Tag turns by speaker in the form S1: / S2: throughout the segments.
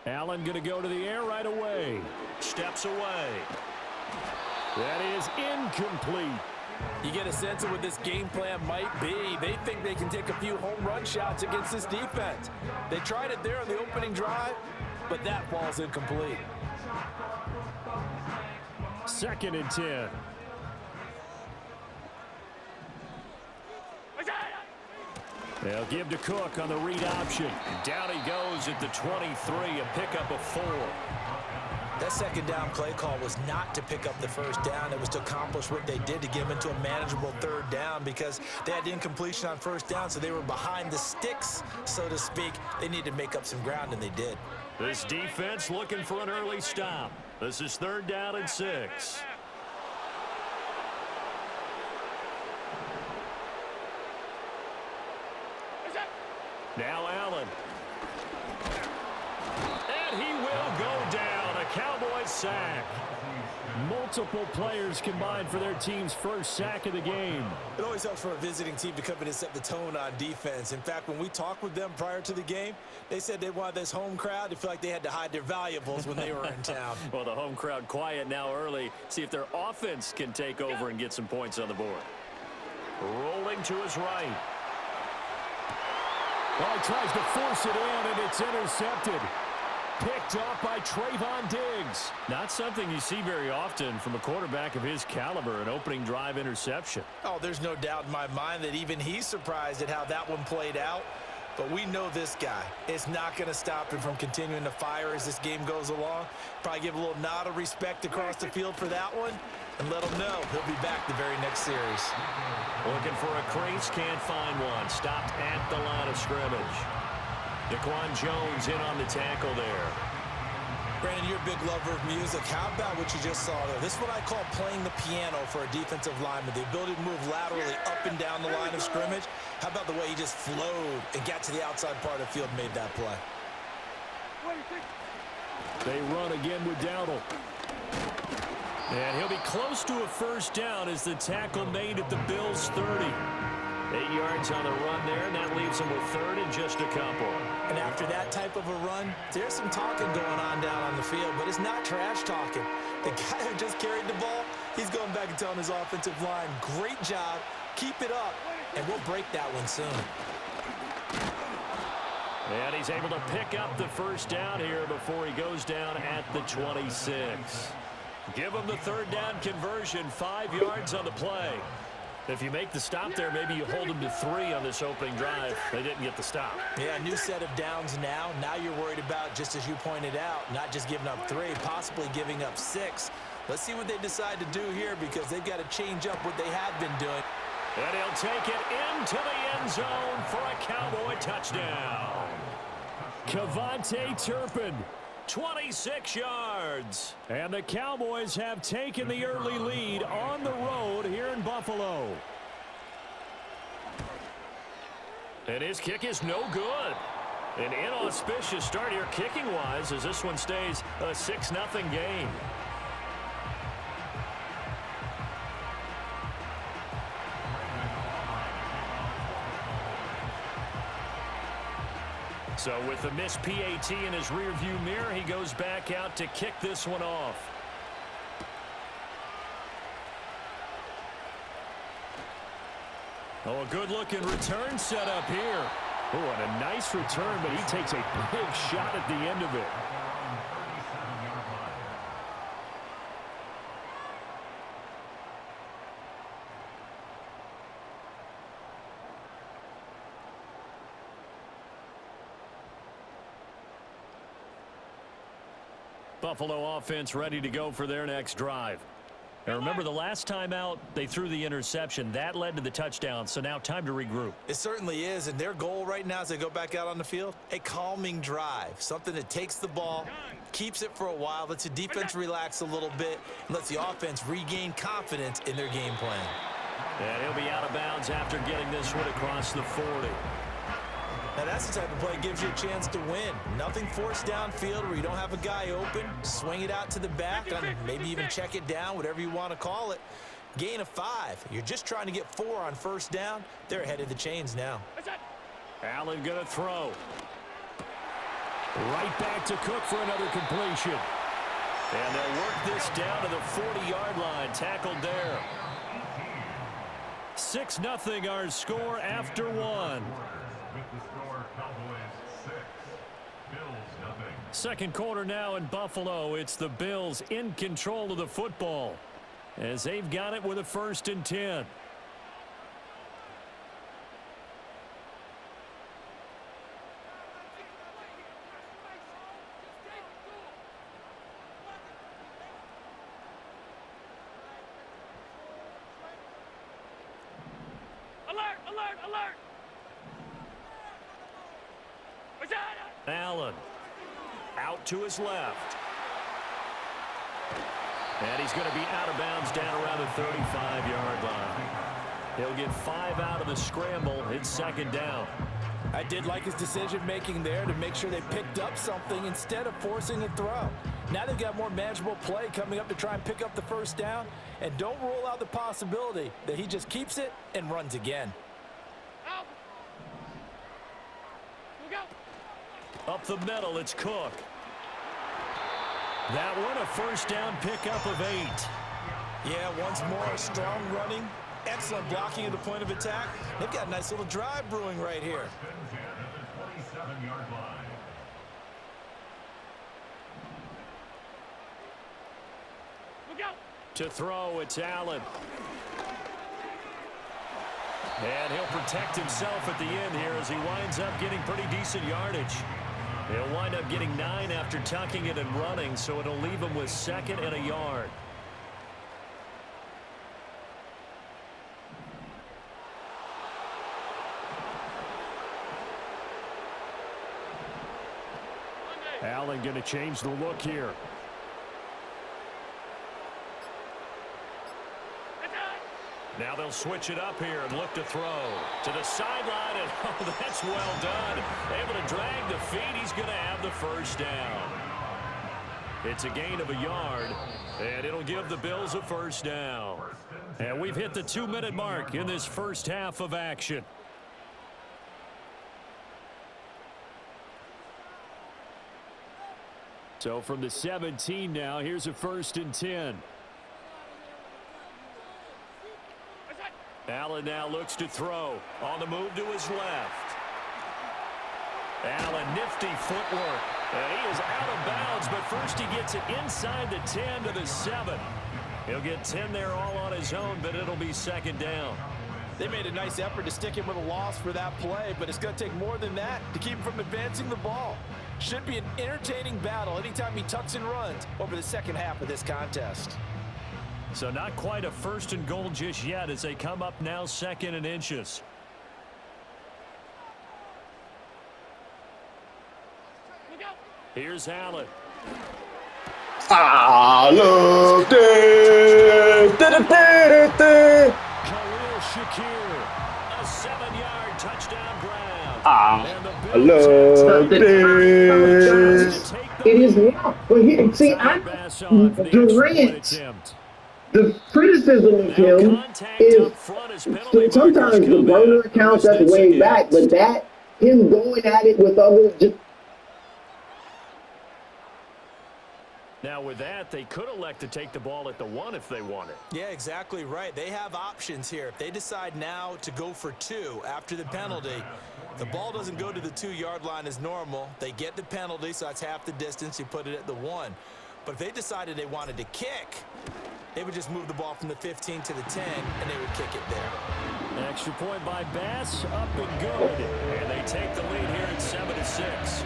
S1: Allen going to go to the air right away. Steps away. That is incomplete.
S2: You get a sense of what this game plan might be. They think they can take a few home run shots against this defense. They tried it there on the opening drive, but that ball's incomplete.
S1: 2nd and 10. They'll give to Cook on the read option. Down he goes at the 23, a pickup of 4.
S2: That second down play call was not to pick up the first down. It was to accomplish what they did to get them into a manageable 3rd down because they had incompletion on 1st down, so they were behind the sticks, so to speak. They needed to make up some ground, and they did.
S1: This defense looking for an early stop. This is 3rd down and 6. Now Allen. And he will go down. A Cowboys sack. Multiple players combined for their team's first sack of the game.
S2: It always helps for a visiting team to come in and set the tone on defense. In fact, when we talked with them prior to the game, they said they wanted this home crowd to feel like they had to hide their valuables when they were in town.
S1: Well, the home crowd quiet now early. See if their offense can take over and get some points on the board. Rolling to his right. Well, he tries to force it in, and it's intercepted. Picked off by Trayvon Diggs. Not something you see very often from a quarterback of his caliber, an opening drive interception.
S2: Oh, there's no doubt in my mind that even he's surprised at how that one played out. But we know this guy. It's not going to stop him from continuing to fire as this game goes along. Probably give a little nod of respect across the field for that one and let him know he'll be back the very next series.
S1: Looking for a crease, can't find one. Stopped at the line of scrimmage. Daquan Jones in on the tackle there.
S2: Brandon, you're a big lover of music. How about what you just saw there? This is what I call playing the piano for a defensive lineman. The ability to move laterally up and down the line of scrimmage. How about the way he just flowed and got to the outside part of the field and made that play?
S1: They run again with Dowdle. And he'll be close to a first down as the tackle made at the Bills' 30. 8 yards on the run there, and that leaves him with 3rd and just a couple.
S2: And after that type of a run, there's some talking going on down on the field, but it's not trash talking. The guy who just carried the ball, he's going back and telling his offensive line, great job, keep it up, and we'll break that one soon.
S1: And he's able to pick up the first down here before he goes down at the 26. Give him the 3rd down conversion, 5 yards on the play. If you make the stop there, maybe you hold them to 3 on this opening drive. They didn't get the stop.
S2: Yeah, new set of downs now. Now you're worried about, just as you pointed out, not just giving up 3, possibly giving up 6. Let's see what they decide to do here because they've got to change up what they have been doing.
S1: And he'll take it into the end zone for a Cowboy touchdown. Kevontae Turpin, 26 yards. And the Cowboys have taken the early lead on the road here in Buffalo. And his kick is no good. An inauspicious start here kicking-wise as this one stays a 6-0 game. So with the missed PAT in his rearview mirror, he goes back out to kick this one off. Oh, a good-looking return set up here. Oh, and a nice return, but he takes a big shot at the end of it. Buffalo offense ready to go for their next drive. Now remember, the last time out, they threw the interception. That led to the touchdown, so now time to regroup.
S2: It certainly is, and their goal right now as they go back out on the field, a calming drive, something that takes the ball, keeps it for a while, lets the defense relax a little bit, and lets the offense regain confidence in their game plan.
S1: And he'll be out of bounds after getting this one across the 40.
S2: Now that's the type of play that gives you a chance to win. Nothing forced downfield where you don't have a guy open. Swing it out to the back, maybe even check it down, whatever you want to call it. Gain of 5. You're just trying to get 4 on first down. They're ahead of the chains now.
S1: Allen going to throw. Right back to Cook for another completion. And they'll work this down to the 40-yard line. Tackled there. 6-0 our score after one. Second quarter now in Buffalo. It's the Bills in control of the football as they've got it with a 1st and 10. Allen out to his left. And he's going to be out of bounds down around the 35-yard line. He'll get 5 out of the scramble. It's 2nd down.
S2: I did like his decision-making there to make sure they picked up something instead of forcing a throw. Now they've got more manageable play coming up to try and pick up the 1st down. And don't rule out the possibility that he just keeps it and runs again.
S1: Up the middle, it's Cook. That one, a 1st down pickup of 8.
S2: Yeah, once more, strong running, excellent blocking at the point of attack. They've got a nice little drive brewing right here.
S1: To throw, it's Allen. And he'll protect himself at the end here as he winds up getting pretty decent yardage. He'll wind up getting 9 after tucking it and running, so it'll leave him with 2nd and a yard. Allen going to change the look here. Now they'll switch it up here and look to throw to the sideline, and oh, that's well done. Able to drag the feet. He's going to have the 1st down. It's a gain of a yard, and it'll give the Bills a 1st down. And we've hit the 2-minute mark in this first half of action. So from the 17 now, here's a 1st and 10. Allen now looks to throw. On the move to his left. Allen, nifty footwork. And he is out of bounds, but first he gets it inside the 10 to the 7. He'll get 10 there all on his own, but it'll be 2nd down.
S2: They made a nice effort to stick him with a loss for that play, but it's going to take more than that to keep him from advancing the ball. Should be an entertaining battle anytime he tucks and runs over the second half of this contest.
S1: So not quite a 1st and goal just yet as they come up now 2nd and inches. Here's Allen.
S3: I love this.
S1: Khalil Shakir, a 7-yard touchdown grab.
S3: I love this.
S4: It is not. But here, see, Durant. The criticism of him is sometimes the burner accounts that's way back, but that him going at it with others just.
S1: Now with that, they could elect to take the ball at the 1 if they wanted.
S2: Yeah, exactly right. They have options here. If they decide now to go for 2 after the penalty, the ball doesn't go to the 2-yard line as normal. They get the penalty, so that's half the distance. You put it at the 1. But if they decided they wanted to kick, they would just move the ball from the 15 to the 10, and they would kick it there.
S1: Extra point by Bass, up and good. And they take the lead here at 7-6.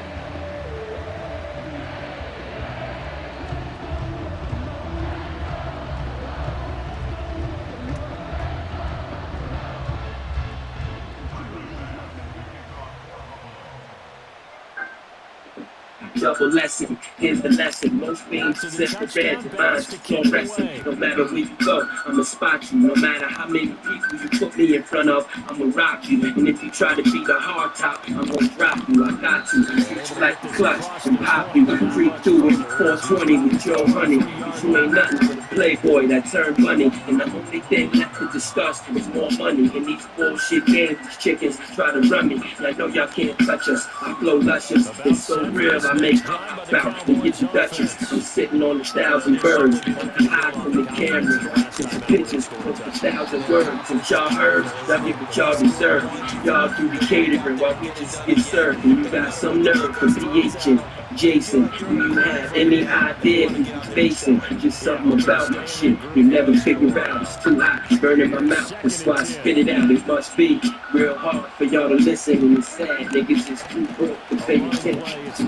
S5: double lesson. Here's the lesson. Most things is infrared, your mind's fluorescent. No matter where you go, I'ma spot you. No matter how many people you put me in front of, I'ma rock you. And if you try to be the hard top, I'm gonna drop you. I got to treat you like the clutch and pop you. Creep through in 420 with your honey. Cause you ain't nothing but a playboy that turned funny. And the only thing left to discuss is more money. In these bullshit games, these chickens try to run me. And I know y'all can't touch us. I flow luscious. It's so real, I make pop out and get the Duchess. I'm sitting on 1,000 birds. Hide from the camera. Just pictures with 1,000 words. And y'all heard, y'all get what y'all deserve. Y'all do the catering while we just get served. And you got some nerve for PH and Jason. Do you have any idea who you facing? Just something about my shit you never figure out. It's too hot, burning my mouth. That's why I spit it out. It must be real hard for y'all to listen. And it's sad, niggas just too broke to pay attention.
S1: He's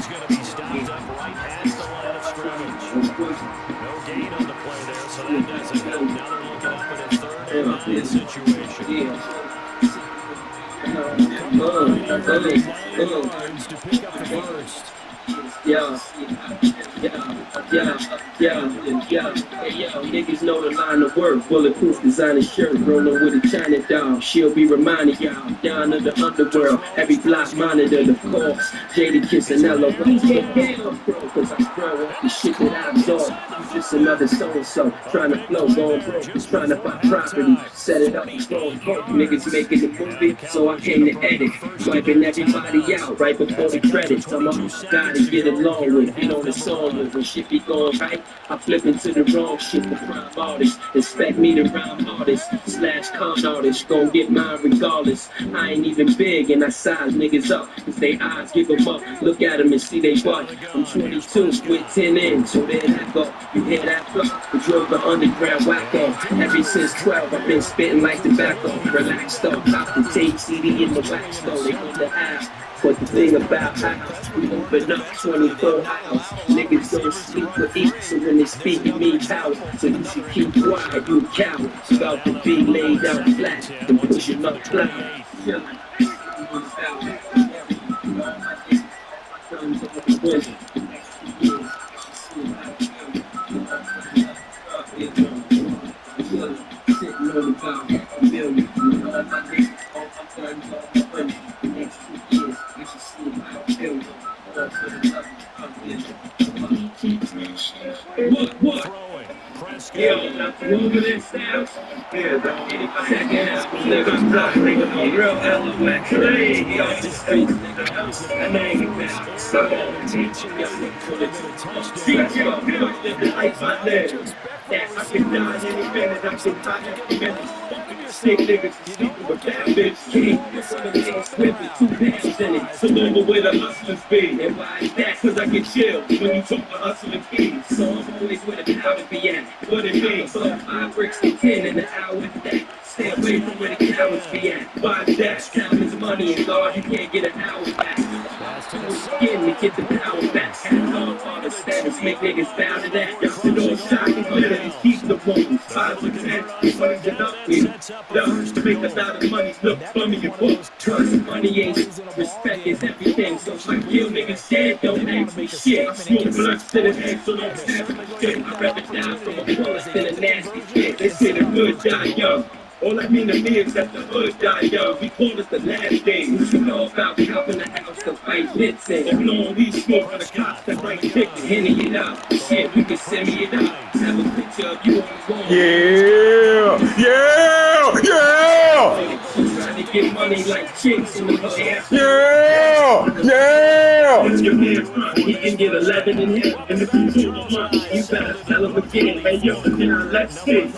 S1: going to be stopped up right past the line of scrimmage. No gain on the play there, so that doesn't help. Now they're looking up at a third and 9 situation. To pick up the first.
S5: Hey, yo, niggas know the line of work. Bulletproof designer shirt, rolling with a China dog. She'll be reminding y'all, down in the underworld. Every block monitored, of course. Jada Kissanello, but cause I grow off the shit that I absorb. I'm just another so-and-so, trying to flow, going broke, just trying to buy property. Set it up and go broke. Niggas making the movie, so I came to edit. Wiping everybody out right before the credits. I'm all gotta get along with, get on the song with. When shit be going right, I flip into the wrong shit. The prime artist, expect me to rhyme artist / con artist, gon' get mine regardless. I ain't even big and I size niggas up, cause they eyes give them up. Look at them and see they butt. I'm 22 with 10 in, so there that go. You hear that flow? We drove the underground wacko. Ever since 12, I've been spitting like tobacco. Relax though, pop the tape CD in the wax though. They on the ass. But the thing about house, we open up 24 hours. Niggas don't sleep or eat, so when they speak, it means power. So you should keep quiet, you a coward. About to be laid out flat and pushing up flat. Sitting on about a million, all my niggas, all my guns, all my money. The next 2 years, you should see how I feel. All for the love, What? Yeah, moving in styles. Yeah, don't get it second out. Nigga, block, nigga, I'm real LOX. Hey, off the streets, nigga. And I ain't bad. So, teaching young niggas. See, yo, live the life I live. That I can die any minute, I can die any minute. Sick niggas sleeping with that bitch. King, this one of these slipping 2 pounds in it. So know the way the hustlers be. And why is that? Cause I get chilled when you talk to hustling keys. So I'm always where the power be at. What it means, so 5 bricks to 10 in the hour with that. Stay away from where the cowards be at. Why is that? Time is money and God, you can't get an hour back. Skin to get the power back. Hands on the status, make niggas bow to that. You know, shock and glitter and keep the woman. 5 or 10, money get up with. To make a lot of money look funny and book. Trust money ain't respect is everything. So if I kill niggas dead, don't ask me shit. I smoke blunts to the head, so don't ask me shit. I'd rather die from a bullet than a nasty shit. They say the good die young. All I mean to me is that the hood die young. We call it the last days. What you know about copping the house to fight hits in? Or blowing weed smoke on the cops that write tickets. Henny it up. Shit, you can send me it up. Have a picture of you on the wall.
S3: Yeah!
S5: Trying to get money like chicks in the hood.
S3: Yeah!
S5: Your man front, he can get 11 in here. And if you do the money, you better tell him again. Hey yo, now let's see.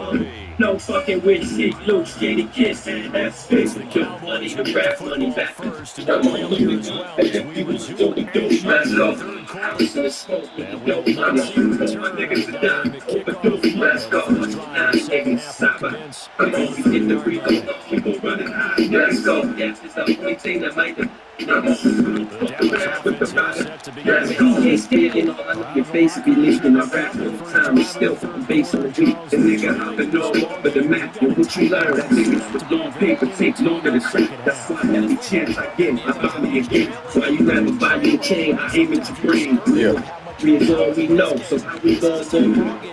S5: No fucking with shit, loose, Jada Kiss, and that's fixed. The money, the rap money back. I'm on the weekend, and if you was doing dope, let's go. I was in the smoke with the dope money. All my niggas are dying, overdose, let's go. 9 niggas, Saba. Come on, we get the Rico, we gon' run it high, let's go. That's just the only thing that might be. Let's go. He's speaking, all I know your face will be leaking. I rap all the time, it's still from the base on the beat. The nigga hopping all over the map. Yo, what you learn? That niggas with long paper take longer to crack. That's why every chance I get, I buy me again. Why you never buy you the chain, I aim at your brain.
S3: Yeah.
S5: We is all we know, so how we gon' go?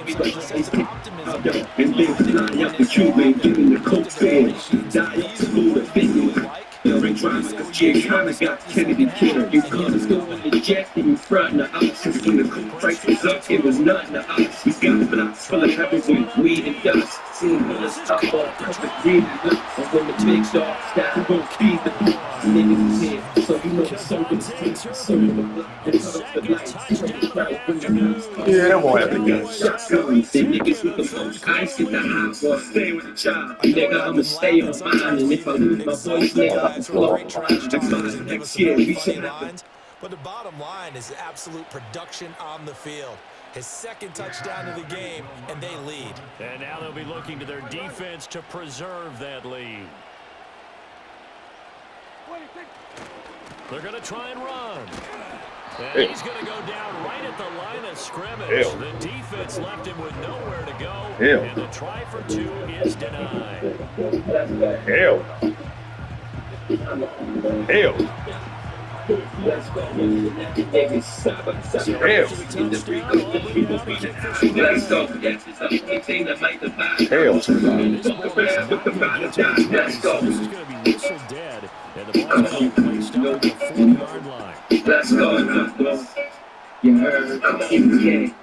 S5: We gon' always pick up, yo, and then fly up the Cuban, giving the coke fed. Die up to lose the fitness. Bring drama, cause you kinda got Kennedy killed. You come through in the jet, and you front the options. When the coke price was up, it was nothing to us. We got blocks full of heroin, weed and dust. Seen bullets up all perfect green and lust. And when the big dog style, we gon' feed the niggas is here. So you know the circle is free, circle the block, and turn off the lights.
S3: Yeah, that won't happen again.
S5: Shotguns, the niggas with the most ice get the hot boy. Stay with the job, nigga, I'ma stay on mine. And if I lose my voice, nigga, I'ma flow. Next year, we should have.
S2: But the bottom line is absolute production on the field. His second touchdown of the game, and they lead.
S1: And now they'll be looking to their defense to preserve that lead. They're going to try and run. And he's going to go down right at the line of scrimmage. The defense left him with nowhere to go. And the try for two is denied.
S3: Hell.
S5: Let's go. Let's go. That's the only thing that might divide. Fuck around with the ride or die. Let's go.
S1: This is going to be whistle dead. And the ball's going to be placed up at the 40-yard line.
S5: Let's go. You heard? I'm in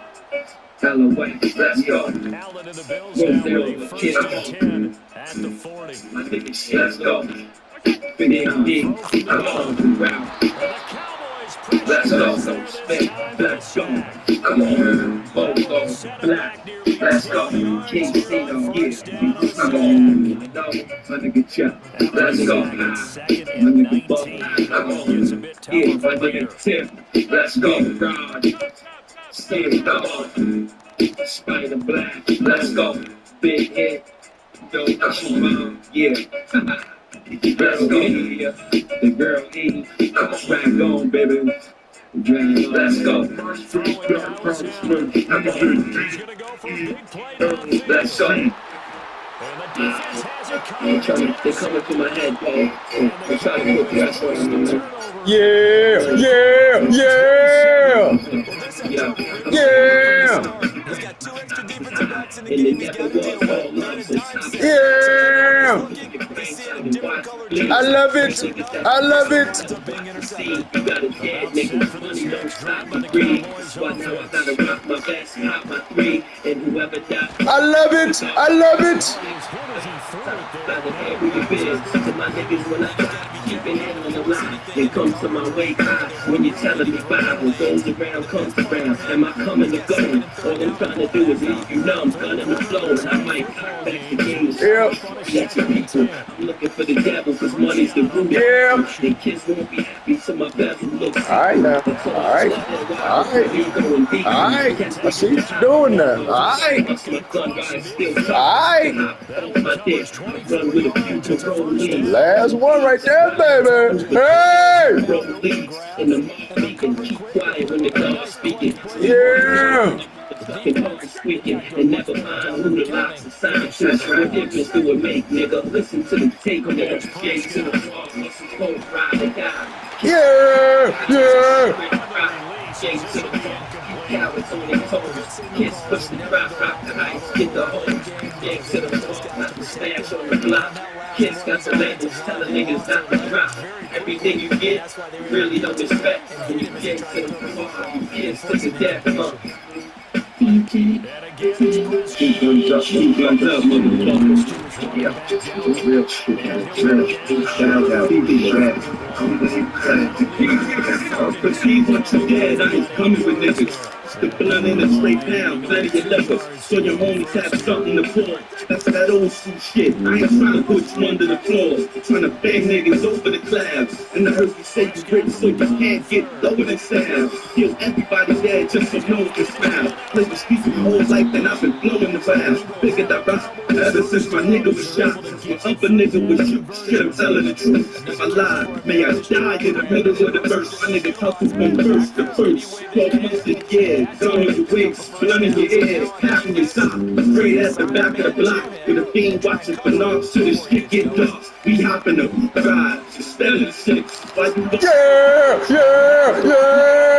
S5: Tell away. Let's go.
S1: Allen and the Bills now with a first and 10 at the 40.
S5: Let's go. Big D. I'm on the ground. Let's go. Let's go. Come on. Both black. Let's go. King Cena. Yeah. Come on. No. My nigga Chuck. Let's go. My nigga Buck. Come on. Yeah. My nigga Tim. Let's go. Rod. Steve. Come on. Spider Black. Let's go. Big head. Yo, yeah. Let's go. The girl E. Back on, baby. Let's go. Let's go. They're coming to my head, Paul. I'm trying to put pressure on them.
S3: Yeah. I love it.
S5: It comes to my way high when you're telling me Bible goes around, comes around. Am I coming or going? All I'm trying to do is leave you numb, gunning the flow, and I might pack back the game. Yes, people. I'm looking for the devil, cause money's the root. And kids won't be happy, so my bezel looks.
S3: Alright now. Alright. I see what you're doing now. Alright. Last one right there, baby. Hey! Yeah!
S5: And never mind who the locks and signs to. What difference do it make, nigga? Listen to the tape on the J to the wall, listen close, ride and die.
S3: Yeah!
S5: J to the wall, cowards on their toes. Kiss, push the drop, rock the ice, get the hose. J to the wall, not the smash on the block. Kids got the labels telling niggas not to drop. Everything you get, you really don't respect. When you get to the wall, you kids to the death, huh?
S1: And again,
S5: Guns up, motherfuckers. Yeah, real shit. Shout out, but see what you did, I ain't coming with niggas. The blood in the straight down, plenty of liquor. So your homies have something to pour. That's that old school shit. I ain't trying to put you under the floor. Trying to bang niggas over the clouds. And I heard you say you rich so you can't get lower than sound. Kill everybody dead just so no one can smile. Play the streets my whole life and I've been blowing the vows. Figured I rock ever since my nigga was shot. My upper nigga was shoot. Shit, I'm telling the truth. If I lie, may I die in the middle of the verse. My nigga tough is one verse. The first 12 months of the year. head, all your wigs, none of your ears, half of your socks. Straight at the back of the block, with a fiend watching for knocks till the shit get dark. We hopping the ride, instead of six. Why you look?
S3: Yeah, yeah, yeah.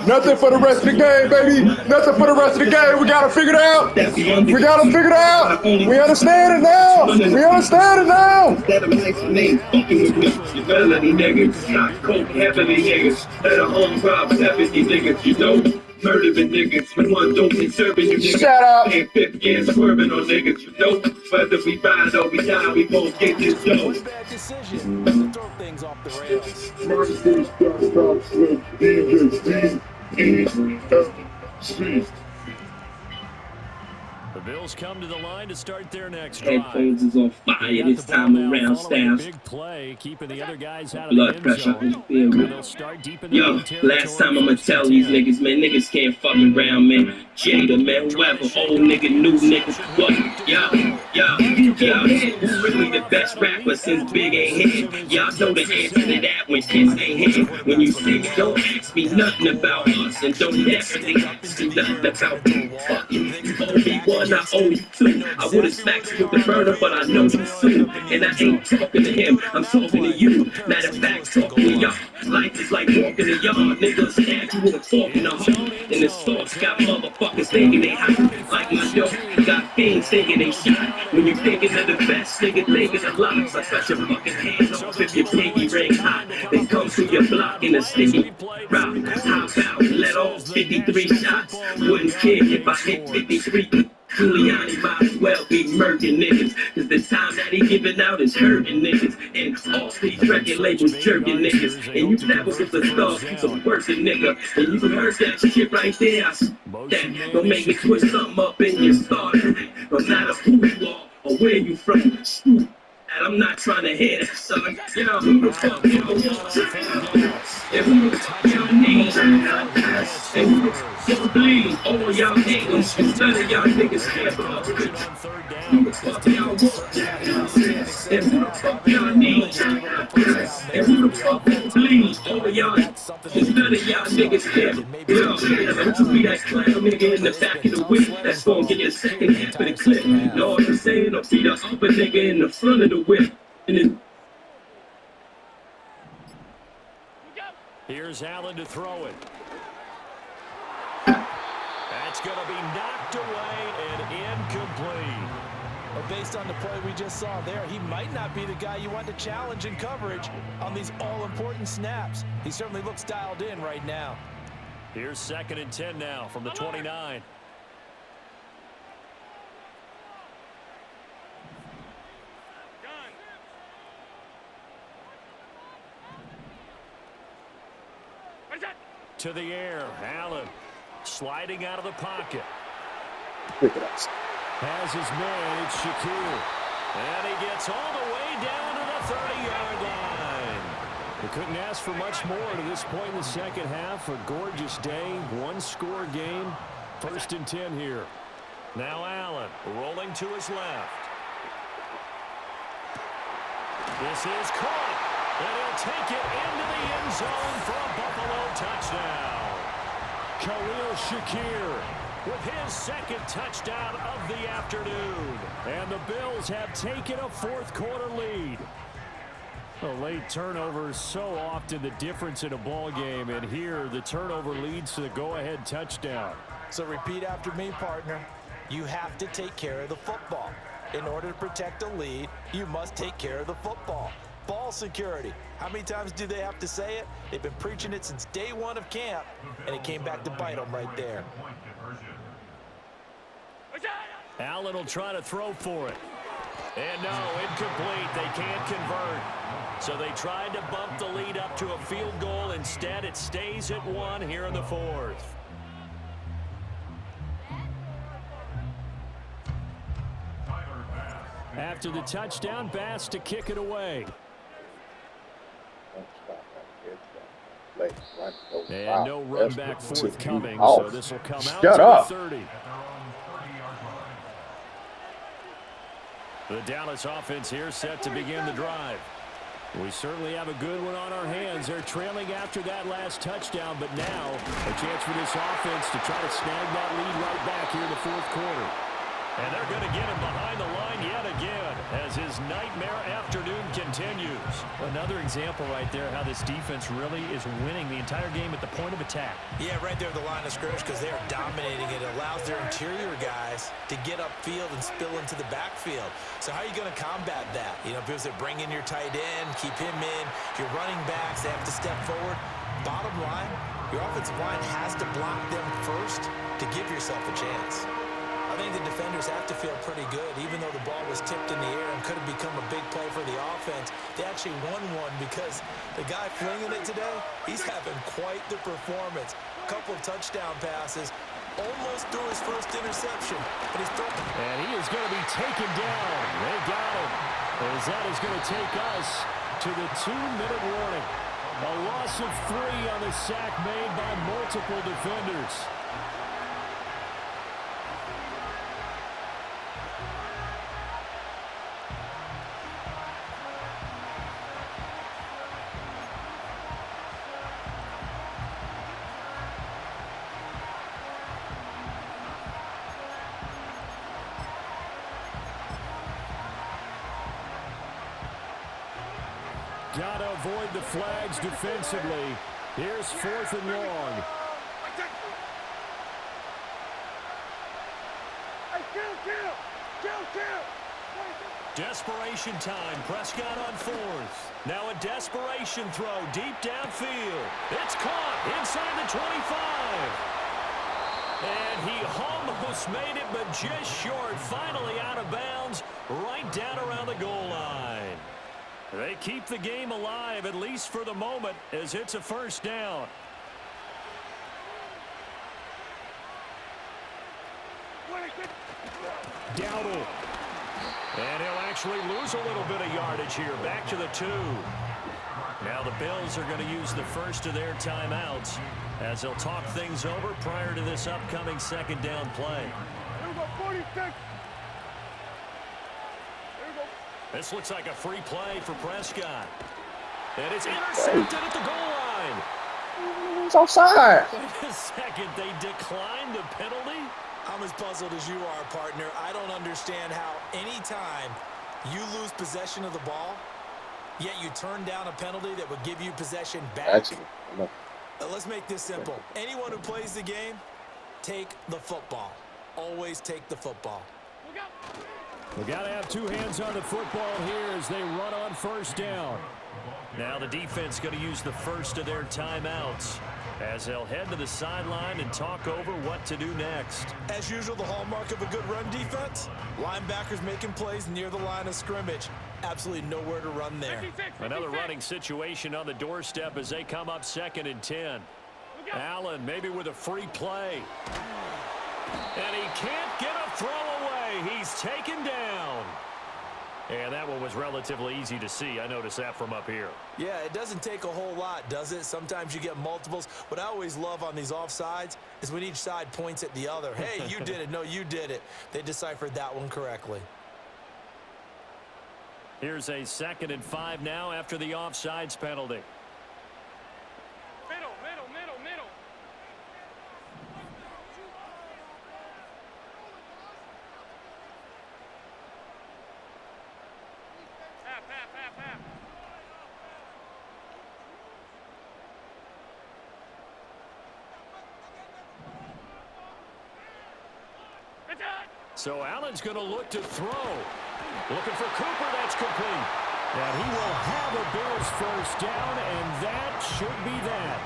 S3: Nothing for the rest of the game, baby. Nothing for the rest of the game. We gotta figure it out. We gotta figure it out. We understand it now. We understand it now.
S5: That a nice name, fucking with me. You felony niggas, not coke, heavily niggas. That a home rob, 70 niggas, you know. Murdering niggas, with one dope and serving you niggas.
S3: Shut up.
S5: Ain't 50 and swerving on niggas, you know. Whether we ride or we die, we won't get this dough.
S2: Bad decision to throw things off the rails.
S1: The Bills come to the line to start their next
S5: Headphones is on fire this time around, Styles.
S1: Big play, keeping the other guys out
S5: Blood
S1: of the
S5: pressure,
S1: end
S5: you feel me?
S1: They'll start deep in the
S5: Yo, last time I'ma tell these niggas, man, niggas can't fuck around, man. Jada, man, whoever, old nigga, new nigga, what? Yo, who really the best rapper since Big ain't hit? Y'all know the answer to that when shit ain't hit. When you sing, don't ask me nothing about us, and don't definitely ask me nothing about you. Fuck you, you owe me one, I owe you two. I would've smacked you with the burner, but I know you soon. And I ain't talking to him, I'm talking to you. Matter of fact, talking to y'all. Life is like walking in y'all. Niggas stab you with a fork in the heart. And the stalks got motherfuckers thinking they hot. Like my dope, got fiends thinking they shot. When you thinking of the best, nigga thinking of lots. I cut your fucking hands off if your pinky ring hot. Then come through your block in a sticky rock. Hop out, let off 53 shots. Wouldn't care if I hit 53. Giuliani might as well be murking niggas, cause the time that he giving out is hurting niggas, and all these record labels jerking niggas, and you never was a star, you's a working nigga, and you heard that shit right there, that don't make me twist something up in your starter, no matter who you are, or where you from, shoot. And I'm not trying to hear that, son. Yo, who the fuck you want? And who the fuck y'all need? And who the fuck y'all bleed? All y'all niggas, none of y'all niggas can't fuck with it. Who the fuck y'all want? And who the fuck y'all need? And who the fuck y'all bleed? All y'all, none of y'all niggas can't. Yo, I'm to be that clown nigga in the back of the whip that's gonna get your second half of the clip. Know what I'm saying? Or be the upper nigga in the front of the whip. And then
S1: here's Allen to throw it. That's going to be knocked away and incomplete.
S2: Well, based on the play we just saw there, he might not be the guy you want to challenge in coverage on these all-important snaps. He certainly looks dialed in right now.
S1: Here's 2nd and 10 now from the 29. To the air, Allen sliding out of the pocket. Has his man, it's Shakir. And he gets all the way down to the 30-yard line. They couldn't ask for much more to this point in the second half. A gorgeous day, one-score game. 1st and 10 here. Now Allen rolling to his left. This is caught. And he'll take it into the end zone for a Buffalo touchdown. Khalil Shakir with his 2nd touchdown of the afternoon. And the Bills have taken a 4th-quarter lead. A late turnover is so often the difference in a ball game, and here the turnover leads to the go-ahead touchdown.
S2: So repeat after me, partner. You have to take care of the football. In order to protect a lead, you must take care of the football. Ball security. How many times do they have to say it? They've been preaching it since day one of camp, and it came back to bite them right there.
S1: Allen will try to throw for it. And no, incomplete. They can't convert. So they tried to bump the lead up to a field goal. Instead, it stays at 1 here in the 4th. After the touchdown, Bass to kick it away. And no run back forthcoming, so this will come out to the 30. The Dallas offense here set to begin the drive. We certainly have a good one on our hands. They're trailing after that last touchdown, but now a chance for this offense to try to snag that lead right back here in the fourth quarter. And they're going to get him behind the line yet again as his nightmare afternoon continues. Another example right there how this defense really is winning the entire game at the point of attack.
S2: Yeah, right there at the line of scrimmage because they're dominating it. It allows their interior guys to get upfield and spill into the backfield. So how are you going to combat that? You know, because they bring in your tight end, keep him in. Your running backs, they have to step forward. Bottom line, your offensive line has to block them first to give yourself a chance. I think the defenders have to feel pretty good. Even though the ball was tipped in the air and could have become a big play for the offense, they actually won one because the guy flinging it today, he's having quite the performance. A couple of touchdown passes, almost threw his first interception, but he's throwing.
S1: And he is going to be taken down. They got him. As that is going to take us to the 2-minute warning. A loss of 3 on the sack made by multiple defenders. Got to avoid the flags defensively. Here's 4th and long. Desperation time. Prescott on 4th. Now a desperation throw deep downfield. It's caught inside the 25. And he almost made it, but just short. Finally out of bounds, right down around the goal line. They keep the game alive, at least for the moment, as it's a first down. Dowdle. And he'll actually lose a little bit of yardage here. Back to the 2. Now the Bills are going to use the first of their timeouts as they'll talk things over prior to this upcoming second down play.
S6: Here we go, 46.
S1: This looks like a free play for Prescott. And it's intercepted at the goal line.
S3: It's offside.
S1: Wait a second, they declined the penalty?
S2: I'm as puzzled as you are, partner. I don't understand how anytime you lose possession of the ball, yet you turn down a penalty that would give you possession back. Let's make this simple. Anyone who plays the game, take the football. Always take the football.
S1: We got to have 2 hands on the football here as they run on first down. Now the defense going to use the first of their timeouts as they'll head to the sideline and talk over what to do next.
S2: As usual, the hallmark of a good run defense, linebackers making plays near the line of scrimmage. Absolutely nowhere to run there.
S1: Another running situation on the doorstep as they come up 2nd and 10. Allen maybe with a free play. And he can't get a throw away. He's taken down. And that one was relatively easy to see. I noticed that from up here.
S2: Yeah, it doesn't take a whole lot, does it? Sometimes you get multiples. What I always love on these offsides is when each side points at the other. Hey, you did it. No, you did it. They deciphered that one correctly.
S1: Here's a 2nd and 5 now after the offsides penalty.
S6: Middle. Half.
S1: So Allen's going to look to throw. Looking for Cooper. That's complete. And he will have a Bills first down, and that should be that.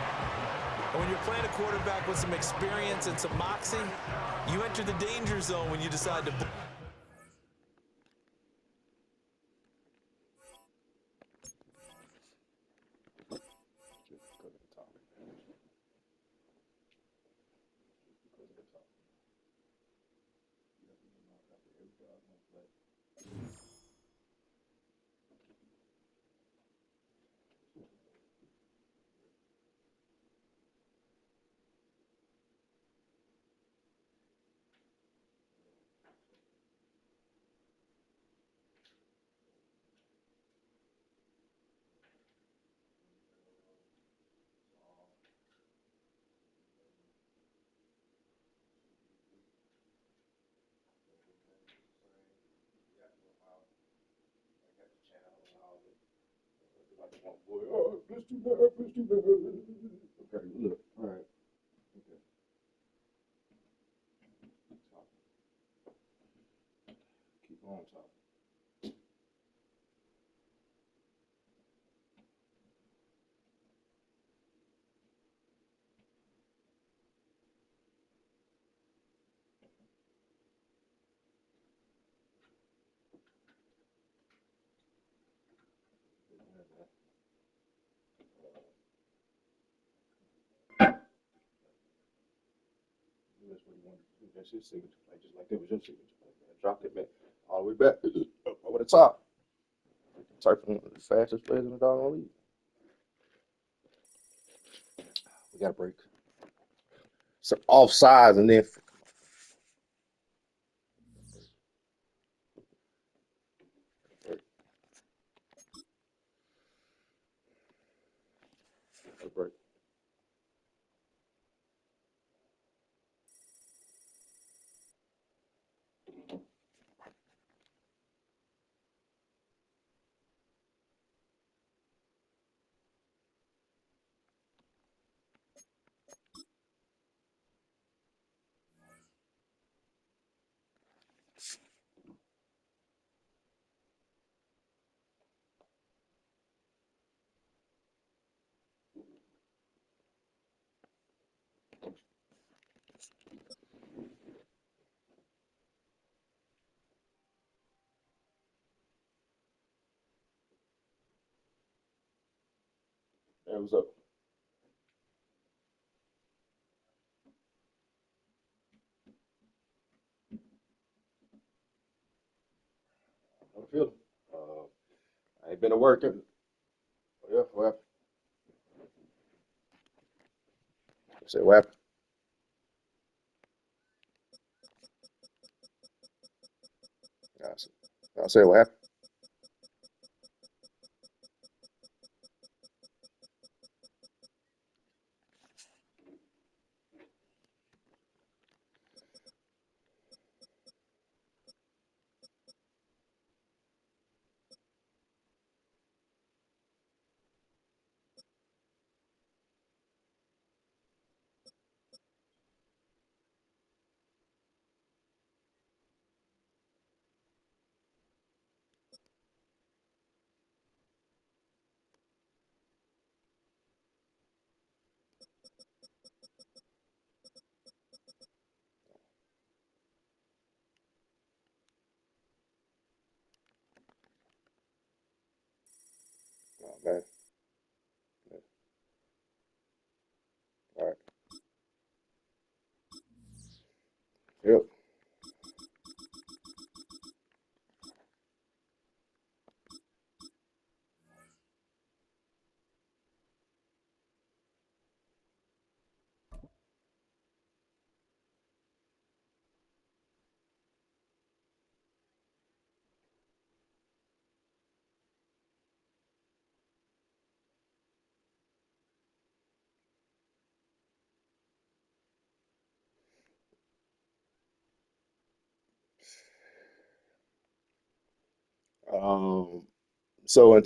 S2: When you're playing a quarterback with some experience and some moxie, you enter the danger zone when you decide to...
S3: Oh, let's do that. Let's do that. Okay, look. All right. Okay. Keep on talking. That's what he wanted to do. That's his signature play, just like that was your signature play, man. Dropped it, man, all the way back up over the top. Type one of the fastest players in the doggone league. We got a break. So offsides and then break. Hey, what's up? How you feeling? I ain't been to work. Yeah, what happened? I said, what happened? I said, what happened? Oh, man. All right. Yep. Um, so in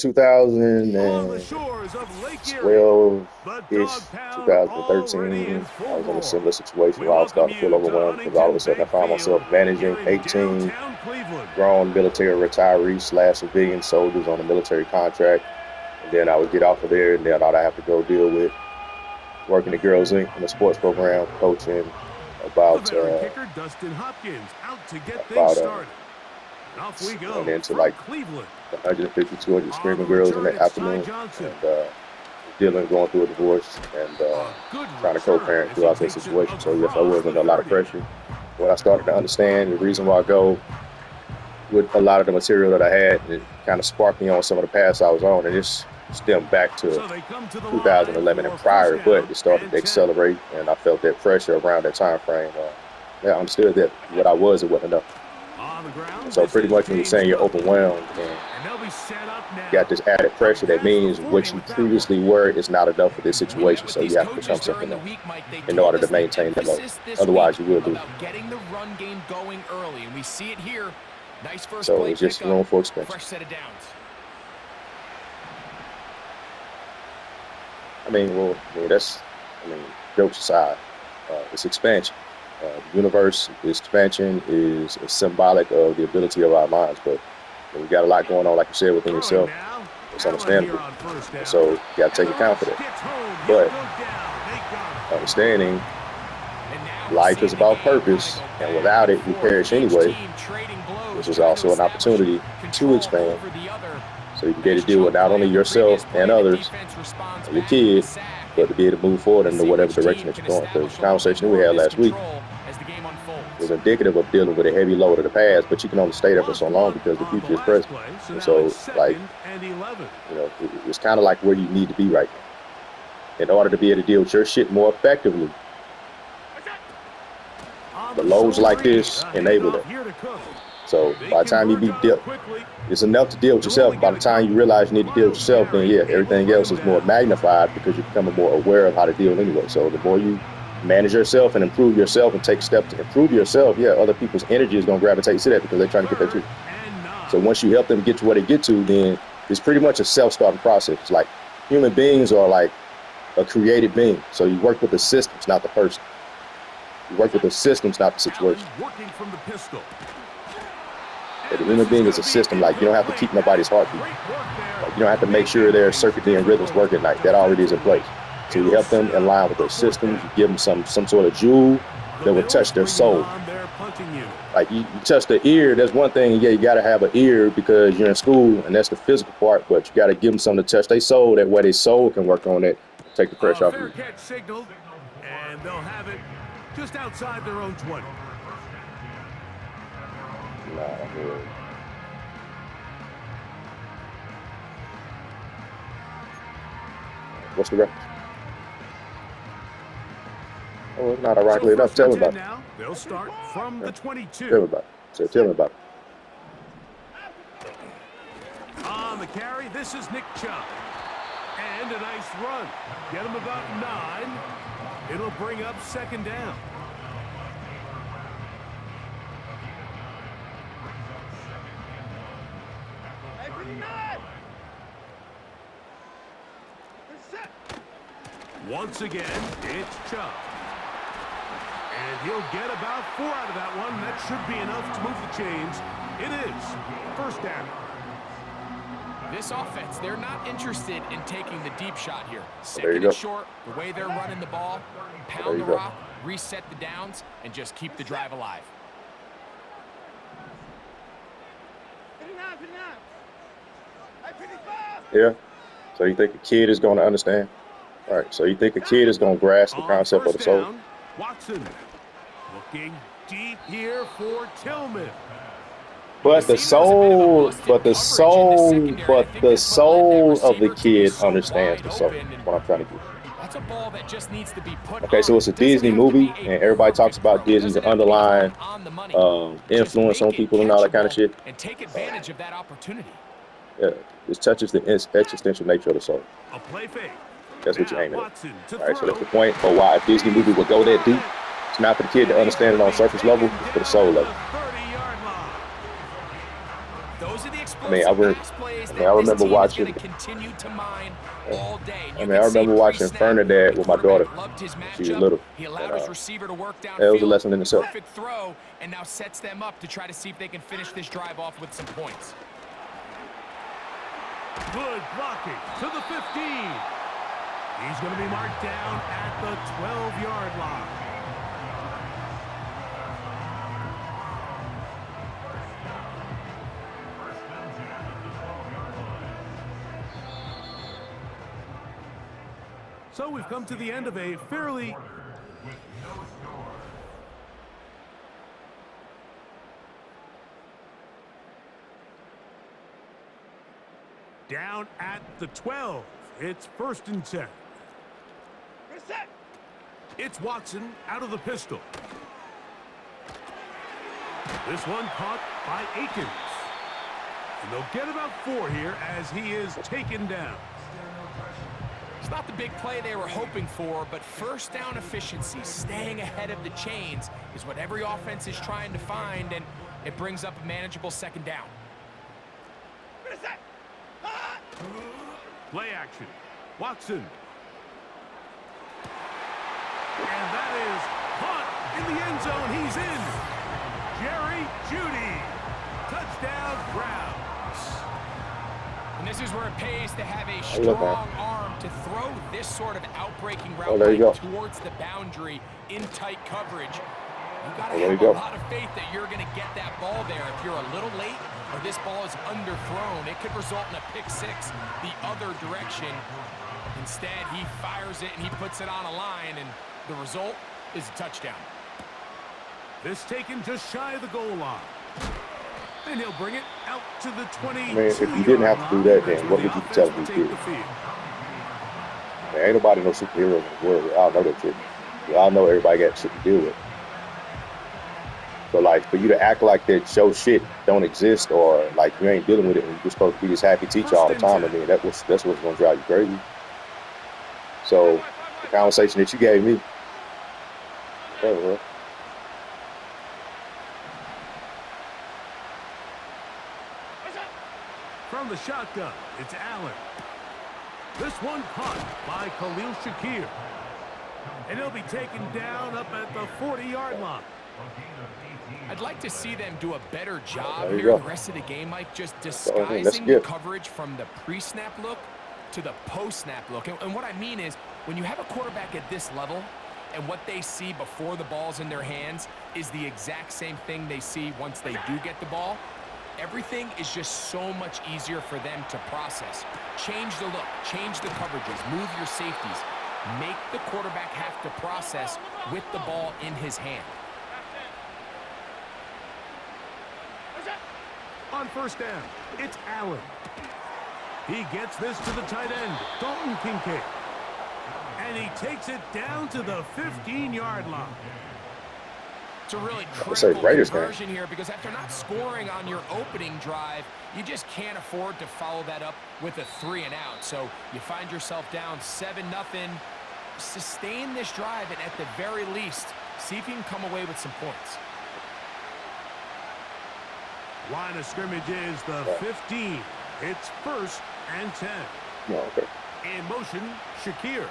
S6: On the shores of Lake Erie,
S3: 2012-ish,
S6: the Dog Pound already in
S3: 2013, I
S6: full
S3: was in a
S6: bore.
S3: similar situation
S6: We
S3: where I was
S6: welcome
S3: starting to feel
S6: you to
S3: overwhelmed because all of a
S6: Huntington
S3: sudden I
S6: Bank
S3: found
S6: Field
S3: myself managing
S6: here in
S3: 18
S6: downtown Cleveland.
S3: grown military retirees / civilian soldiers on a military contract. And then I would get off of there, and then I'd have to go deal with working the Girls Inc. in the sports program, coaching
S6: The
S3: about
S6: veteran kicker Dustin Hopkins out to get things
S3: about
S6: started. And off we
S3: went
S6: go
S3: into
S6: from
S3: like
S6: Cleveland.
S3: 150, 200
S6: On the
S3: screaming girls in
S6: return,
S3: the
S6: it's Ty
S3: afternoon,
S6: Johnson.
S3: and going through a divorce and
S6: A good
S3: trying to
S6: return
S3: co-parent
S6: as he
S3: throughout that
S6: takes it
S3: situation. So yes, I
S6: across
S3: was
S6: the
S3: under a lot of
S6: 30.
S3: pressure. When I started to understand the reason why I go with a lot of the material that I had, it kind of sparked me on some of the paths I was on, and this stemmed back to
S6: So they come to the line
S3: 2011 and
S6: for first
S3: prior, but
S6: down
S3: it started
S6: and
S3: to
S6: 10.
S3: accelerate, and I felt that pressure around that time frame. I understood that what I was, it wasn't enough.
S6: On the ground,
S3: So
S6: this
S3: pretty
S6: is
S3: much when you're
S6: James
S3: saying you're
S6: Cook.
S3: overwhelmed and
S6: And they'll be set up
S3: got
S6: now.
S3: this added pressure, that
S6: Past the
S3: means
S6: 40
S3: what you
S6: with that one.
S3: previously were is not enough for this
S7: We met
S3: situation.
S7: with
S3: So
S7: these
S3: you have to
S7: coaches
S3: become something
S7: during the
S3: else
S7: week, Mike. They
S3: in
S7: told
S3: order
S7: us
S3: to
S7: the
S3: maintain that level.
S7: emphasis this week
S3: Otherwise, you will lose.
S7: about getting the run game going early, and we see it here. Nice first
S3: So
S7: play
S3: it's just
S7: pickup,
S3: room for expansion.
S7: fresh set of downs.
S3: jokes aside, it's expansion. The universe, the expansion is symbolic of the ability of our minds. But when you got a lot going on, like you said, within yourself, it's understandable. And so you got to take account for that. But understanding life is about purpose, and without it, we perish anyway. This is also an opportunity to expand, so you can get to deal with not only yourself and others, and your kids, but to be able to move forward into whatever direction that you're going. Because the conversation we had last week was indicative of dealing with a heavy load of the past, but you can only stay there for so long because the future is present. And so, like, it's kind of like where you need to be right now in order to be able to deal with your shit more effectively. The loads like this enable it. So by the time you it's enough to deal with yourself. By the time you realize you need to deal with yourself, then yeah, everything else is more magnified because you're becoming more aware of how to deal anyway. So the more you manage yourself and improve yourself and take steps to improve yourself, yeah, other people's energy is going to gravitate to that because they're trying to get there too. So once you help them get to where they get to, then it's pretty much a self-starting process. It's like human beings are like a created being. So you work with the systems, not the person. You work with the systems, not the situation. But the human being is a system. Like, you don't have to keep nobody's heartbeat. Like, you don't have to make sure their circuitry and rhythms work at night. That already is in place. So you help them in line with their systems. You give them some sort of jewel that will touch their soul. Like you touch the ear, there's one thing. Yeah, you got to have an ear because you're in school, and that's the physical part. But you got to give them something to touch their soul. That way, their soul can work on it, take the pressure off of you.
S6: Catch signaled, and they'll have it just outside their own 20.
S3: What's the reference? Oh, it's not ironically enough. Tell me about it.
S6: They'll start from the 22.
S3: Tell me about it. Tell me about it.
S6: On the carry, this is Nick Chubb. And a nice run. Get him about 9. It'll bring up second down. Once again, it's Chubb. And he'll get about 4 out of that one. That should be enough to move the chains. It is first down.
S7: This offense, they're not interested in taking the deep shot here. Second and short, the way they're running the ball, pound the rock, reset the downs, and just keep the drive alive.
S3: Yeah. So you think a kid is going to understand? All right. So you think a kid is going to grasp the concept of the soul?
S6: Watson looking deep here for Tillman.
S3: But the soul of the kid understands the soul. That's what I'm trying to get.
S7: That's a ball that just needs to be put
S3: okay, so it's a Disney movie, and everybody talks about Disney's underlying influence on people and all that kind of shit.
S7: And take advantage of that opportunity.
S3: Yeah, this touches the existential nature of the soul.
S6: A play fake.
S3: That's what you're aiming at. All right, so that's the point for why a Disney movie would go that deep. It's not for the kid to understand it on surface level, it's for the soul level. I remember watching. I remember watching Fernandad with my daughter. She was little. It was a lesson in itself.
S7: Perfect throw, and now sets them up to try to see if they can finish this drive off with some points.
S6: Good blocking to the 15. He's going to be marked down at the 12-yard line. So we've come to the end of a fairly down at the 12. It's 1st and 10. It's Watson out of the pistol. This one caught by Akins. And they'll get about 4 here as he is taken down.
S7: It's not the big play they were hoping for, but first down efficiency, staying ahead of the chains, is what every offense is trying to find, and it brings up a manageable second down.
S6: Play action. Watson And that is caught in the end zone. He's in. Jerry Jeudy. Touchdown, Browns.
S7: And this is where it pays to have a strong arm to throw this sort of outbreaking route towards the boundary in tight coverage. You got to have a lot of faith that you're going to get that ball there. If you're a little late or this ball is underthrown, it could result in a pick six the other direction. Instead, he fires it and he puts it on a line, and the result is a touchdown.
S6: This taken just shy of the goal line. And he'll bring it out to the 20.
S3: Man, if you didn't have to do that, then what would you tell me to do? Man, ain't nobody no superhero in the world. We all know that shit. We all know everybody got shit to deal with. So, like, for you to act like that show shit don't exist, or like you ain't dealing with it and you're supposed to be this happy teacher all the time, I mean, that's what's going to drive you crazy. So, the conversation that you gave me,
S6: from the shotgun, it's Allen. This one caught by Khalil Shakir. And he'll be taken down up at the 40-yard line.
S7: I'd like to see them do a better job here the rest of the game, Mike, just disguising the coverage from the pre-snap look to the post-snap look. And what I mean is, when you have a quarterback at this level and what they see before the ball's in their hands is the exact same thing they see once they do get the ball, everything is just so much easier for them to process. Change the look, change the coverages, move your safeties. Make the quarterback have to process with the ball in his hand.
S6: On first down, it's Allen. He gets this to the tight end, Dalton Kincaid. And he takes it down to the 15-yard line.
S7: It's a really critical conversion here because after not scoring on your opening drive, you just can't afford to follow that up with a 3-and-out. So you find yourself down 7-0. Sustain this drive and at the very least, see if you can come away with some points.
S6: Line of scrimmage is the 15. It's 1st and 10. In motion, Shakir.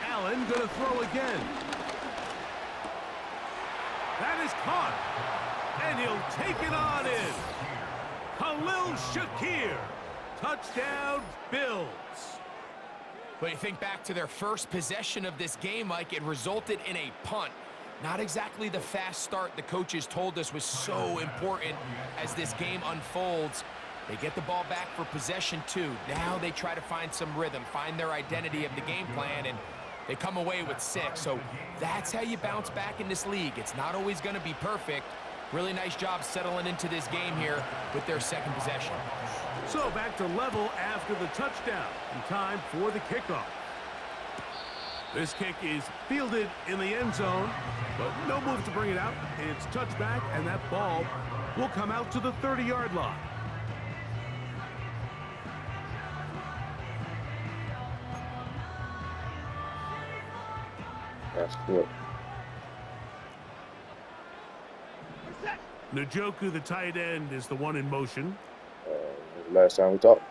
S6: Allen gonna throw again. That is caught. And he'll take it on in. Khalil Shakir. Touchdown, Bills.
S7: But you think back to their first possession of this game, Mike, it resulted in a punt. Not exactly the fast start the coaches told us was so important as this game unfolds. They get the ball back for possession 2. Now they try to find some rhythm, find their identity of the game plan, and they come away with 6. So that's how you bounce back in this league. It's not always going to be perfect. Really nice job settling into this game here with their second possession.
S6: So back to level after the touchdown in time for the kickoff. This kick is fielded in the end zone, but no move to bring it out. It's touchback, and that ball will come out to the 30-yard line.
S3: That's good.
S6: Njoku, the tight end, is the one in motion.
S3: Last time we talked.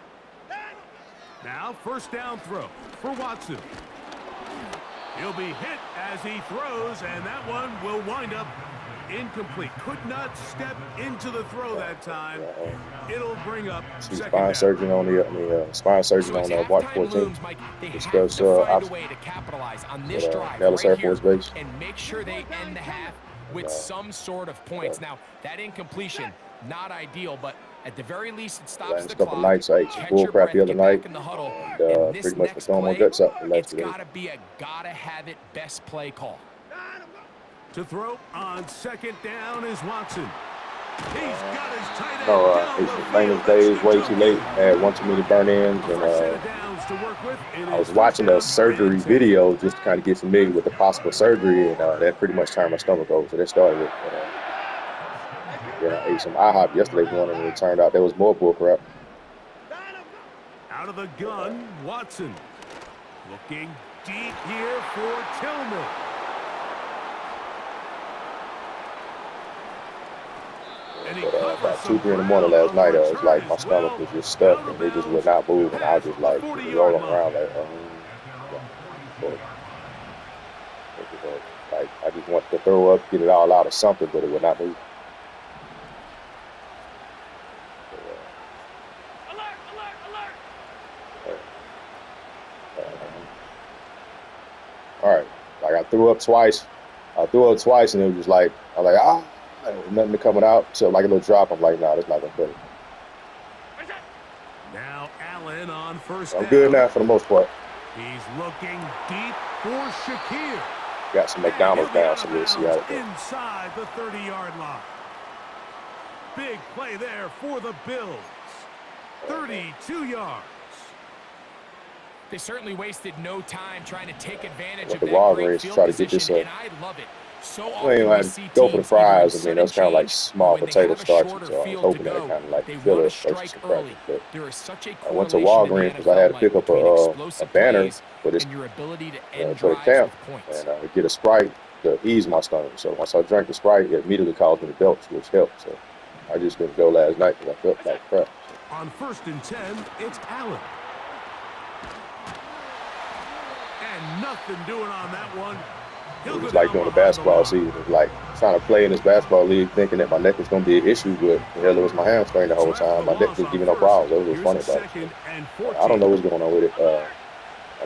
S6: Now, first down throw for Watson. He'll be hit as he throws, and that one will wind up incomplete. Could not step into the throw that time. It'll bring up
S3: spine surgeon on the spine surgeon on watch 14. Discuss
S7: find a way to capitalize on this drive
S3: Dallas Air Force Base
S7: and make sure they end the half with some sort of points. Now, that incompletion, not ideal, but at the very least, it stops the clock.
S3: Nights, I ate some bull crap the other night, and pretty much was throwing my guts up.
S7: It's got to be a gotta-have-it best play call.
S6: To throw on second down is Watson. He's got his tight end down
S3: it's the famous days, way too late. I had one too many burn-ins, and I was watching a surgery video just to kind of get familiar with the possible surgery, and that pretty much turned my stomach over. So that started with, I ate some IHOP yesterday morning, and it turned out there was more bull crap.
S6: Out of the gun, Watson. Looking deep here for Tillman.
S3: But about 2, 3 in the morning last night, it was like my stomach was just stuck and it just would not move, and I was just like rolling around like, like I just wanted to throw up, get it all out or something, but it would not move. All right, like I threw up twice. And it was just like, I was like, nothing coming out, so like a little drop. I'm like, nah, that's not gonna fit.
S6: Now Allen on first
S3: I'm
S6: down.
S3: good now for the most part.
S6: He's looking deep for Shakir.
S3: Got some McDonald's down, so we'll see how it goes.
S6: Inside the 30-yard line. Big play there for the Bills. 32 yards.
S7: They certainly wasted no time trying to take advantage of
S3: The
S7: that great
S3: Walgreens
S7: field
S3: try to get
S7: position,
S3: this
S7: and I love it. So
S3: we
S7: often
S3: ain't
S7: we
S3: like
S7: see
S3: go for the
S7: teams
S3: fries.
S7: either
S3: I mean, that's kind of like small
S7: when they
S3: potato
S7: have a
S3: starches,
S7: shorter
S3: so I was
S7: field
S3: hoping
S7: to
S3: that
S7: go,
S3: kind of like
S7: they
S3: fill
S7: want
S3: it
S7: to
S3: versus
S7: strike
S3: some
S7: early.
S3: practice.
S7: There is such a
S3: I went to
S7: correlation
S3: Walgreens
S7: in
S3: because
S7: the
S3: I had to
S7: NFL,
S3: pick up
S7: between
S3: a
S7: explosive
S3: banner
S7: plays
S3: for this
S7: and your ability to end
S3: for the
S7: drives
S3: camp,
S7: with points.
S3: and get a Sprite to ease my stomach. So once I drank the Sprite, it immediately caused me to belch, which helped. So I just didn't go last night because I felt like crap. So.
S6: On 1st and 10, it's Allen. And nothing doing on that one.
S3: It was like during the basketball season. It was like trying to play in this basketball league thinking that my neck was going to be an issue, but hell, it was my hamstring the whole time. My neck didn't give me no problems. That was what's funny about it. So, I don't know what's going on with it. I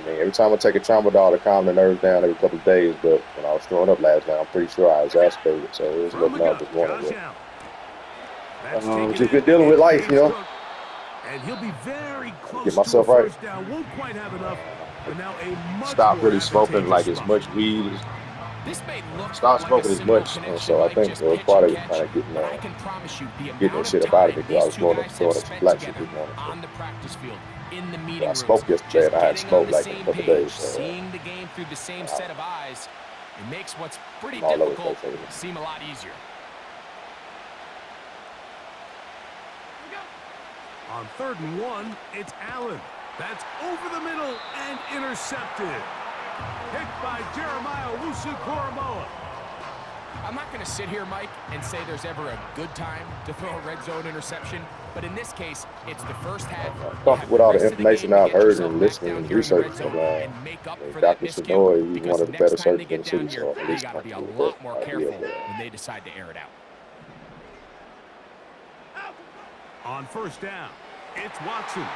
S3: mean, every time I take a tramadol to calm the nerves down every couple of days, but when I was throwing up last night, I'm pretty sure I exacerbated it. So it was a little numb this morning. Just been dealing with life, you know.
S6: And he'll be very close
S3: get myself right.
S6: Down. Won't quite have enough, but now a much
S3: Stop really smoking like as much weed. Stop smoking as much, and so I think that was part of it, kind of getting that shit up out of me because I was throwing up some black shit this morning.
S7: On the practice field, in the meeting
S3: So I
S7: rooms,
S3: smoked yesterday, and I had smoked like in a couple days. So,
S7: seeing the game through the same set of eyes, it makes what's pretty difficult seem a lot easier.
S6: On 3rd and 1, it's Allen. That's over the middle and intercepted. Picked by Jeremiah Owusu-Koramoah.
S7: I'm not going to sit here, Mike, and say there's ever a good time to throw a red zone interception, but in this case, it's the first half.
S3: With all the information I've heard and listening and researching from Dr. Sonoy, he's one of the better surgeons in the city, so at least
S7: got to be a lot more careful when they decide to air it out.
S6: On 1st down, it's Watson.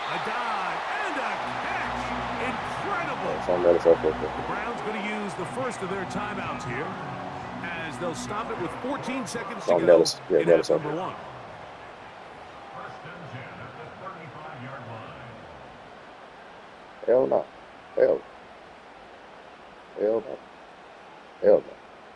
S6: A dive and a catch. Incredible. The Browns going to use the first of their timeouts here as they'll stop it with 14 seconds to go in half number 1.
S3: Hell no. Hell no. Hell no.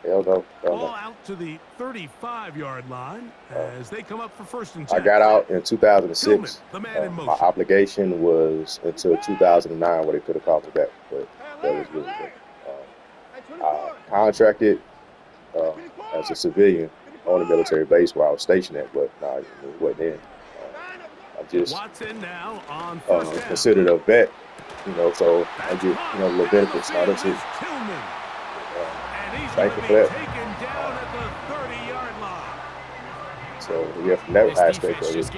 S3: Hell no.
S6: Ball out to the 35-yard line as they come up for 1st and 10.
S3: I got out in 2006.
S6: The man in
S3: my
S6: motion.
S3: obligation was until 2009 where they could have called me back, but that was really good. I contracted as a civilian on a military base where I was stationed at, but it wasn't in. I'm just considered a vet, you know, so I get, you know, little benefits. Now that's it. Thankful for that. So yeah, from that aspect of it,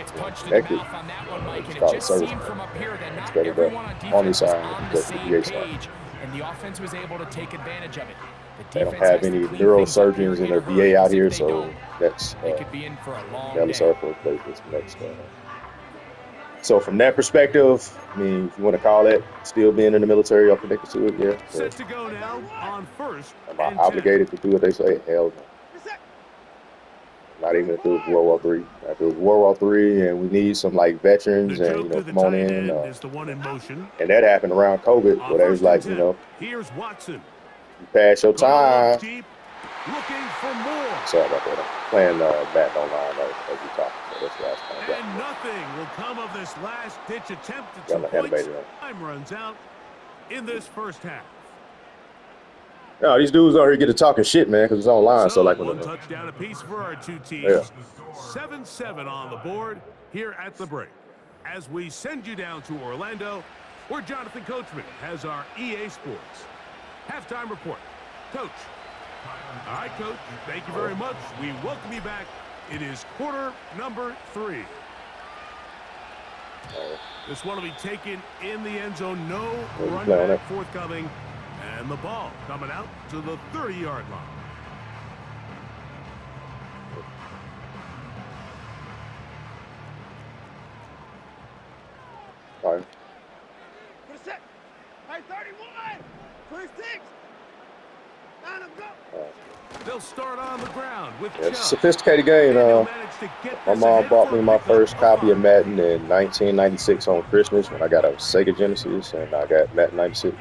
S3: connected. It's called a service. It's better than on the side because the VA side.
S7: And the offense was able to take advantage of it.
S3: They don't have any neurosurgeons in the VA out here, so that's Nelly Surfer plays this next. So from that perspective, I mean, if you want to call it still being in the military, I'm connected to it, yeah.
S6: Set to go now on 1st.
S3: Am I obligated to do what they say? Hell no. Not even if it was World War III. If it was World War III and we need some like veterans and, you know, come on in. And that happened around COVID where they was like, you know,
S6: here's Watson.
S3: You pass your time.
S6: Looking for more.
S3: Sorry about that. I'm playing Madden online as we talk. So that's why I was
S6: and nothing will come of this last-ditch attempt at 2 points. Time runs out in this 1st half.
S3: No, these dudes out here get to talking shit, man, because it's online. So like
S6: one touchdown apiece for our two teams. 7-7 on the board here at the break. As we send you down to Orlando, where Jonathan Coachman has our EA Sports halftime report. Coach. All right, Coach. Thank you very much. We welcome you back It is quarter number 3. This one will be taken in the end zone. No run back forthcoming. And the ball coming out to the 30-yard line.
S3: All right.
S6: 31, 26. They'll start on the ground with
S3: it's a sophisticated game. My mom bought me my first copy of Madden in 1996 on Christmas when I got a Sega Genesis, and I got Madden 96.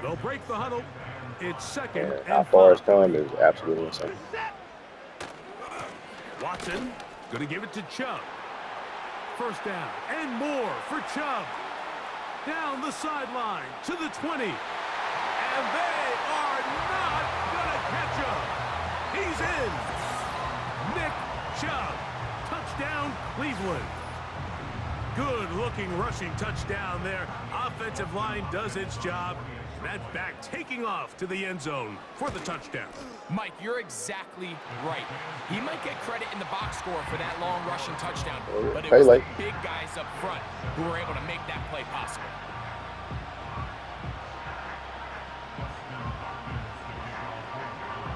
S6: They'll break the huddle. It's second
S3: And
S6: and
S3: how far it's come is absolutely insane.
S6: Watson going to give it to Chubb. First down and more for Chubb. Down the sideline to the 20. And they are not going to catch him. He's in. Nick Chubb. Touchdown, Cleveland. Good-looking rushing touchdown there. Offensive line does its job. That back taking off to the end zone for the touchdown.
S7: Mike, you're exactly right. He might get credit in the box score for that long rushing touchdown, but it was the big guys up front who were able to make that play possible.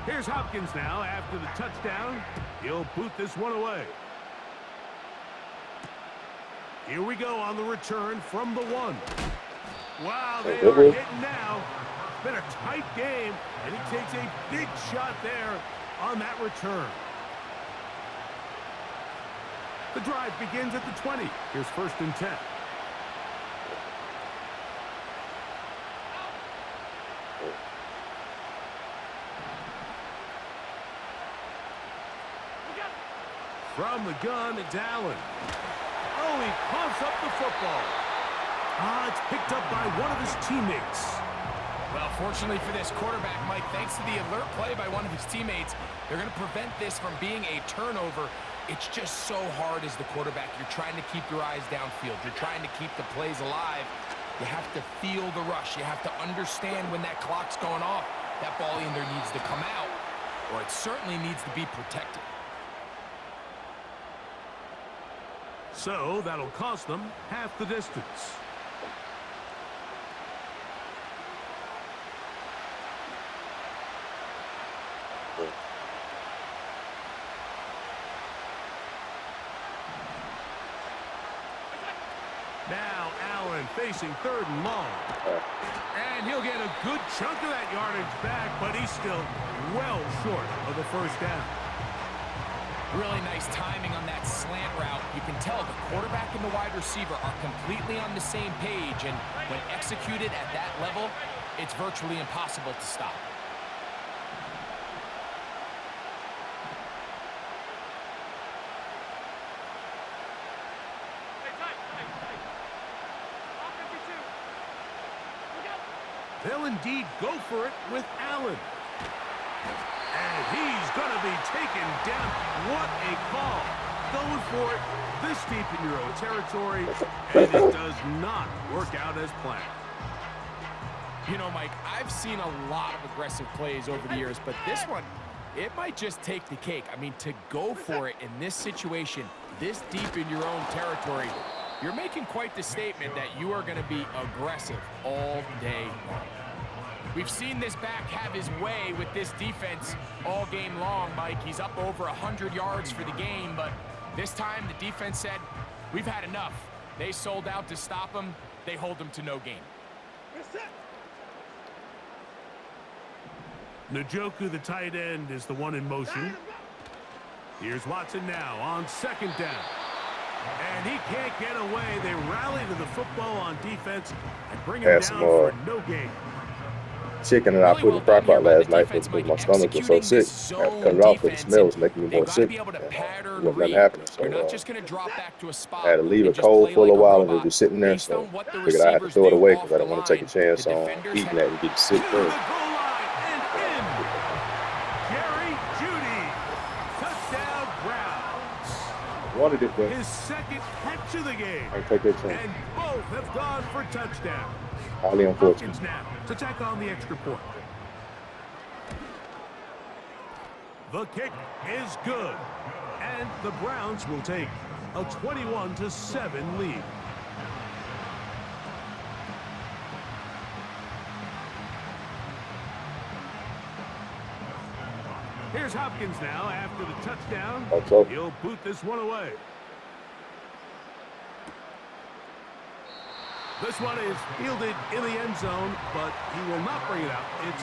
S6: Here's Hopkins now after the touchdown. He'll boot this one away. Here we go on the return from the 1. Wow, they are hitting now. It's been a tight game, and he takes a big shot there on that return. The drive begins at the 20. Here's 1st and 10. From the gun, it's Allen. Oh, he coughs up the football. It's picked up by one of his teammates.
S7: Well, fortunately for this quarterback, Mike, thanks to the alert play by one of his teammates, they're going to prevent this from being a turnover. It's just so hard as the quarterback. You're trying to keep your eyes downfield. You're trying to keep the plays alive. You have to feel the rush. You have to understand when that clock's going off. That ball either needs to come out, or it certainly needs to be protected.
S6: So that'll cost them half the distance. Now Allen facing 3rd and long. And he'll get a good chunk of that yardage back, but he's still well short of the 1st down.
S7: Really nice timing on that slant route. You can tell the quarterback and the wide receiver are completely on the same page, and when executed at that level, it's virtually impossible to stop.
S6: They'll indeed go for it with Allen. And he's going to be taken down. What a call. Going for it this deep in your own territory, and it does not work out as planned.
S7: You know, Mike, I've seen a lot of aggressive plays over the years, but this one, it might just take the cake. I mean, to go for it in this situation, this deep in your own territory, you're making quite the statement that you are going to be aggressive all day long. We've seen this back have his way with this defense all game long, Mike. He's up over 100 yards for the game, but this time the defense said, we've had enough. They sold out to stop him. They hold him to no gain.
S6: Njoku, the tight end, is the one in motion. Here's Watson now on 2nd down. And he can't get away. They rally to the football on defense and bring him down for no gain.
S3: Chicken and I put in the crock pot last night because my stomach was so sick. I had to cut it off because the smell was making me more sick. Wasn't nothing happening. So I had to leave it cold for a while and it was just sitting there. So I figured I had to throw it away because I don't want to take a chance on eating that and getting sick first. Wanted it, but
S6: his 2nd catch of the game.
S3: I take that chance.
S6: And both have gone for touchdowns.
S3: Highly unfortunate.
S6: Now to tack on the extra point. The kick is good. And the Browns will take a 21-7 lead. Here's Hopkins now after the touchdown. He'll boot this one away. This one is fielded in the end zone, but he will not bring it out. It's